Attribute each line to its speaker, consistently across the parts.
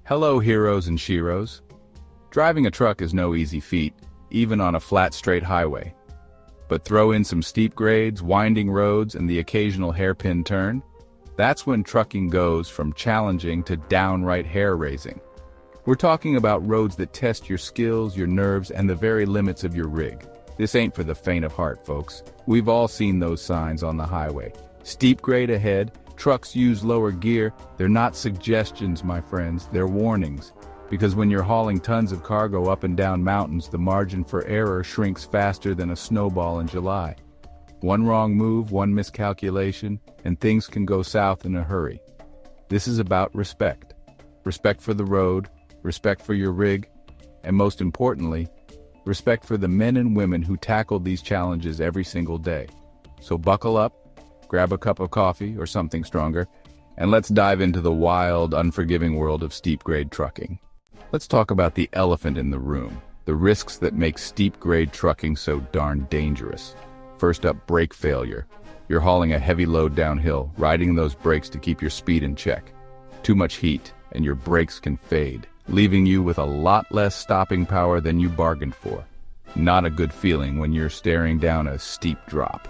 Speaker 1: Hello, heroes and sheroes. Driving a truck is no easy feat, even on a flat, straight highway. But throw in some steep grades, winding roads, and the occasional hairpin turn. That's when trucking goes from challenging to downright hair-raising. We're talking about roads that test your skills, your nerves, and the very limits of your rig. This ain't for the faint of heart, folks. We've all seen those signs on the highway. Steep grade ahead, trucks use lower gear. They're not suggestions, my friends, they're warnings. Because when you're hauling tons of cargo up and down mountains, the margin for error shrinks faster than a snowball in July. One wrong move, one miscalculation, and things can go south in a hurry. This is about respect. Respect for the road, respect for your rig, and most importantly, respect for the men and women who tackle these challenges every single day. So buckle up, grab a cup of coffee or something stronger, and let's dive into the wild, unforgiving world of steep-grade trucking. Let's talk about the elephant in the room, the risks that make steep-grade trucking so darn dangerous. First up, brake failure. You're hauling a heavy load downhill, riding those brakes to keep your speed in check. Too much heat, and your brakes can fade, leaving you with a lot less stopping power than you bargained for. Not a good feeling when you're staring down a steep drop.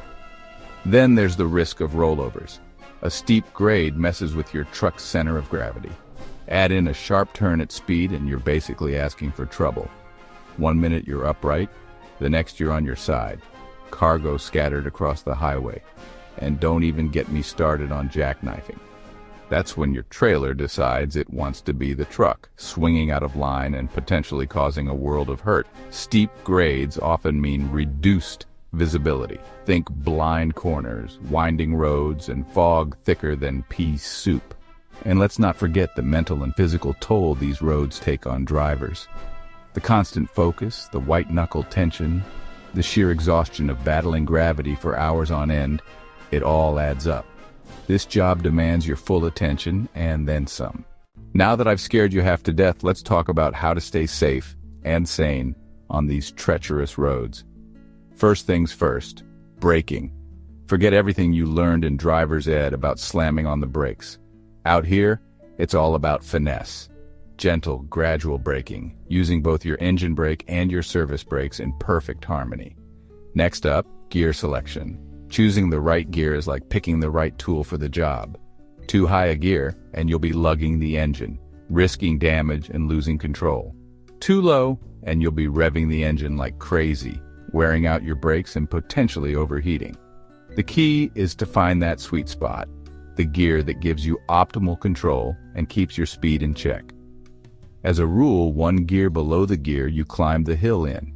Speaker 1: Then there's the risk of rollovers. A steep grade messes with your truck's center of gravity. Add in a sharp turn at speed and you're basically asking for trouble. 1 minute you're upright, the next you're on your side. Cargo scattered across the highway. And don't even get me started on jackknifing. That's when your trailer decides it wants to be the truck, swinging out of line and potentially causing a world of hurt. Steep grades often mean reduced visibility. Think blind corners, winding roads, and fog thicker than pea soup. And let's not forget the mental and physical toll these roads take on drivers. The constant focus, the white-knuckle tension, the sheer exhaustion of battling gravity for hours on end, it all adds up. This job demands your full attention and then some. Now that I've scared you half to death, let's talk about how to stay safe and sane on these treacherous roads. First things first, braking. Forget everything you learned in driver's ed about slamming on the brakes. Out here, it's all about finesse. Gentle, gradual braking, using both your engine brake and your service brakes in perfect harmony. Next up, gear selection. Choosing the right gear is like picking the right tool for the job. Too high a gear, and you'll be lugging the engine, risking damage and losing control. Too low, and you'll be revving the engine like crazy, wearing out your brakes and potentially overheating. The key is to find that sweet spot, the gear that gives you optimal control and keeps your speed in check. As a rule, one gear below the gear you climb the hill in.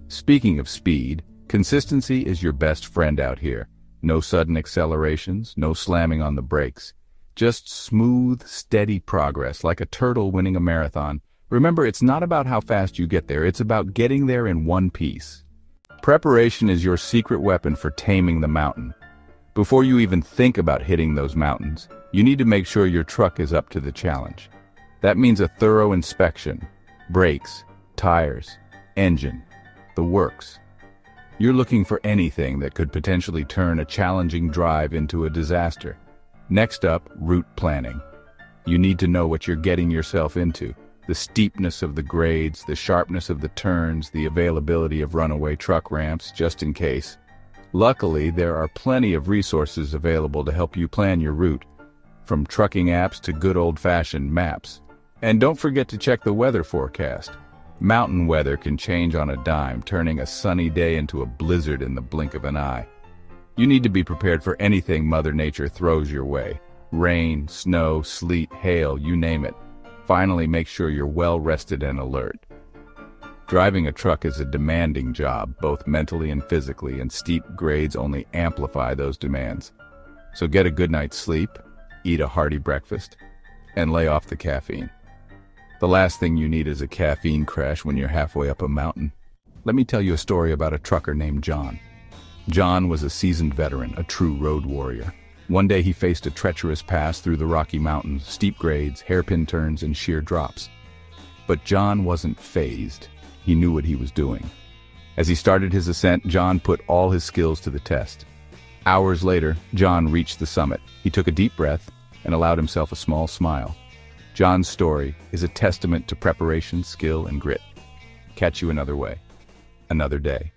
Speaker 1: Speaking of speed, consistency is your best friend out here. No sudden accelerations, no slamming on the brakes. Just smooth, steady progress, like a turtle winning a marathon. Remember, it's not about how fast you get there, it's about getting there in one piece. Preparation is your secret weapon for taming the mountain. Before you even think about hitting those mountains, you need to make sure your truck is up to the challenge. That means a thorough inspection. Brakes, tires, engine, the works. You're looking for anything that could potentially turn a challenging drive into a disaster. Next up, route planning. You need to know what you're getting yourself into. The steepness of the grades, the sharpness of the turns, the availability of runaway truck ramps, just in case. Luckily, there are plenty of resources available to help you plan your route, from trucking apps to good old-fashioned maps. And don't forget to check the weather forecast. Mountain weather can change on a dime, turning a sunny day into a blizzard in the blink of an eye. You need to be prepared for anything Mother Nature throws your way. Rain, snow, sleet, hail, you name it. Finally, make sure you're well rested and alert. Driving a truck is a demanding job, both mentally and physically, and steep grades only amplify those demands. So get a good night's sleep, eat a hearty breakfast, and lay off the caffeine. The last thing you need is a caffeine crash when you're halfway up a mountain. Let me tell you a story about a trucker named John. John was a seasoned veteran, a true road warrior. One day he faced a treacherous pass through the Rocky Mountains, steep grades, hairpin turns, and sheer drops. But John wasn't fazed. He knew what he was doing. As he started his ascent, John put all his skills to the test. Hours later, John reached the summit. He took a deep breath and allowed himself a small smile. John's story is a testament to preparation, skill, and grit. Catch you another day.